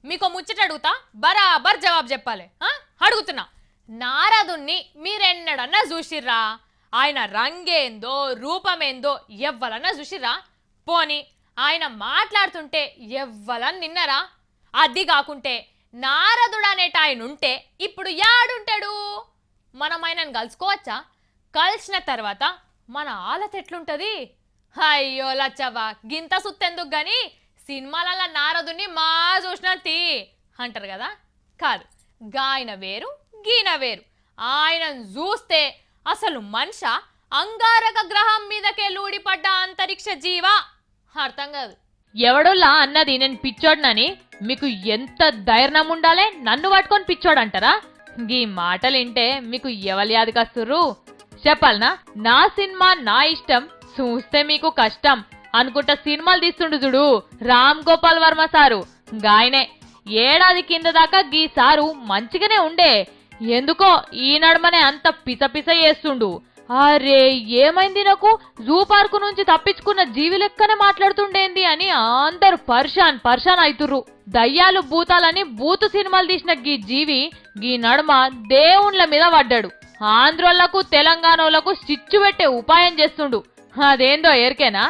మీకు ముచ్చట అడుగుతా బరాబర్ జవాబు చెప్పాలి. అడుగుతున్నా, నారదుణ్ణి మీరెన్నడన్నా చూసిర్రా? ఆయన రంగేందో రూపమేందో ఎవ్వలన్నా చూసిర్రా? పోని ఆయన మాట్లాడుతుంటే ఎవ్వలన్నా నిన్నరా? అది కాకుంటే నారదుడు అనేట ఆయన ఉంటే ఇప్పుడు యాడుంటాడు? మనం ఆయనను కలుసుకోవచ్చా? కలిసిన తర్వాత మన ఆలత ఎట్లుంటది? అయ్యో లచ్చవ్వ, గింత సుత్తెందుకు గాని సినిమాలలో నారదుని మా చూసినది అంటారు కదా. కాదు, గాయన వేరు గీన వేరు. ఆయనను చూస్తే అసలు మనిష అంగారక గ్రహం మీదకే లూడిపడ్డ అంతరిక్ష జీవా అర్థం కాదు. ఎవడోలా అన్నది నేను పిచ్చోడ్నని మీకు ఎంత ధైర్యం ఉండాలే నన్ను పట్టుకొని పిచ్చోడంటారా? గీ మాటలింటే మీకు ఎవలి యాదికస్తుర్రు చెప్పాలనా? నా సినిమా నా ఇష్టం, చూస్తే మీకు కష్టం అనుకుంటా సినిమాలు తీస్తుండు చూడు రామ్ గోపాల్ వర్మ సారు. గాయనే ఏడాది కింద దాకా గీ సారు మంచిగానే ఉండే, ఎందుకో ఈ నడమనే అంత పిసపిస చేస్తుండు. అరే ఏమైంది నాకు, జూ పార్కు నుంచి తప్పించుకున్న జీవి లెక్కనే మాట్లాడుతుండేంది అని అందరు పర్షాన్ అవుతుర్రు. దయ్యాలు భూతాలని బూతు సినిమాలు తీసిన గీ జీవి గీ నడుమ దేవుళ్ళ మీద పడ్డాడు. ఆంధ్రోళ్లకు తెలంగాణోళ్లకు చిచ్చు పెట్టే ఉపాయం చేస్తుండు. అదేందో ఎరికేనా?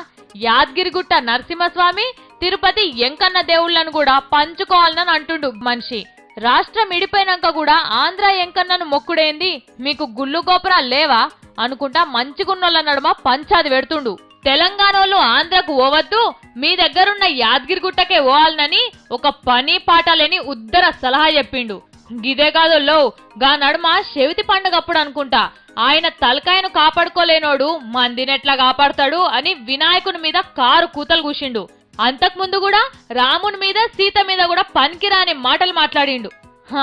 యాద్గిరిగుట్ట నరసింహస్వామి, తిరుపతి ఎంకన్న దేవుళ్లను కూడా పంచుకోవాలని అంటుండు మనిషి. రాష్ట్రం ఇడిపోయినాక కూడా ఆంధ్ర ఎంకన్నను మొక్కుడేంది? మీకు గుళ్ళు గోపురా లేవా అనుకుంటా మంచిగున్నోళ్ళ నడుమ పంచాది పెడుతుండు. తెలంగాణోళ్ళు ఆంధ్రకు ఓవద్దు, మీ దగ్గరున్న యాద్గిరిగుట్టకే ఓవాలనని ఒక పని పాట లేని ఉద్దర సలహా చెప్పిండు. గిదే కాదు లో, గా నడుమ శవితి పండుగప్పుడు అనుకుంటా ఆయన తలకాయను కాపాడుకోలేనోడు మందినెట్లా కాపాడతాడు అని వినాయకుని మీద కారు కూతలు కూసిండు. అంతకుముందు కూడా రాముని మీద సీత మీద కూడా పనికిరాని మాటలు మాట్లాడిండు.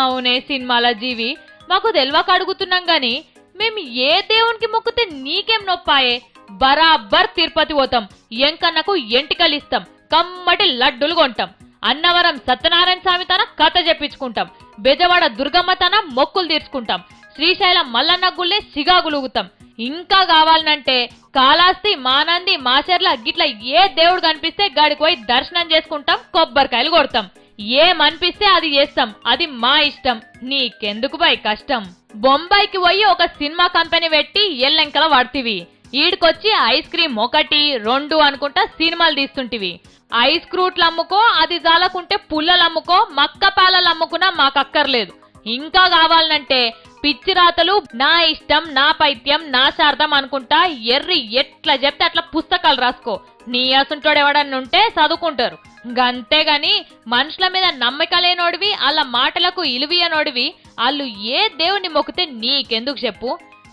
అవునే సినిమాల జీవి, మాకు తెల్వక అడుగుతున్నాం గాని మేము ఏ దేవునికి మొక్కుతే నీకేం నొప్పాయే? బరాబర్ తిరుపతి పోతాం, ఎంకన్నకు ఎంటికలిస్తాం, కమ్మటి లడ్డులు కొంటాం, అన్నవరం సత్యనారాయణ స్వామి తన కథ చెప్పించుకుంటాం, బెజవాడ దుర్గమ్మ తన మొక్కులు తీర్చుకుంటాం, శ్రీశైలం మల్లన్న గుళ్ళే సిగాగులుగుతాం. ఇంకా కావాలనంటే కాళాస్తి, మానంది, మాచర్ల గిట్ల ఏ దేవుడు కనిపిస్తే గాడికి పోయి దర్శనం చేసుకుంటాం, కొబ్బరికాయలు కొడతాం. ఏమనిపిస్తే అది చేస్తాం, అది మా ఇష్టం. నీకెందుకు బై కష్టం? బొంబాయికి పోయి ఒక సినిమా కంపెనీ పెట్టి ఎల్లెంకల వాడుతీవి, ఈడికొచ్చి ఐస్ క్రీమ్ 1, 2 అనుకుంటా సినిమాలు తీస్తుంటివి. ఐస్ క్రూట్లు అమ్ముకో, అది జాలకుంటే పుల్లలు అమ్ముకో, మక్క పాలలు అమ్ముకున్నా మాకక్కర్లేదు. ఇంకా కావాలనంటే పిచ్చి రాతలు, నా ఇష్టం, నా పైత్యం, నా శార్థం అనుకుంటా ఎర్రి ఎట్లా చెప్తే అట్లా పుస్తకాలు రాసుకో. నీ అసుంటోడు ఎవడన్నా ఉంటే చదువుకుంటారు. గంతేగాని మనుషుల మీద నమ్మక లేనోడివి, వాళ్ళ మాటలకు ఇలువియనోడివి, వాళ్ళు ఏ దేవుని మొక్కితే నీకెందుకు చెప్పు?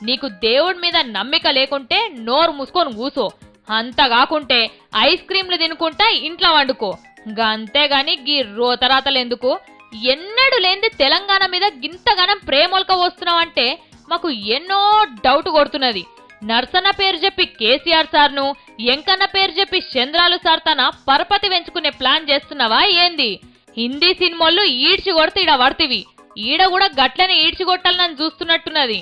నీకు దేవుడి మీద నమ్మిక లేకుంటే నోరు మూసుకొని కూసో. అంత కాకుంటే ఐస్ క్రీంలు తినుకుంటా ఇంట్లో వండుకో. గంతేగాని గీ రోతరాతలు ఎందుకు? ఎన్నడు లేంది తెలంగాణ మీద గింతగానం ప్రేమొలక వస్తున్నావంటే మాకు ఎన్నో డౌట్ కొడుతున్నది. నర్సన్న పేరు చెప్పి కేసీఆర్ సార్ను, ఎంకన్న పేరు చెప్పి చంద్రాలు సార్ తన పరపతి పెంచుకునే ప్లాన్ చేస్తున్నావా ఏంది? హిందీ సినిమాలు ఈడ్చి కొడితే ఈడ పడుతుంది, ఈడ కూడా గట్లనే ఈడ్చి కొట్టాలని చూస్తున్నట్టున్నది.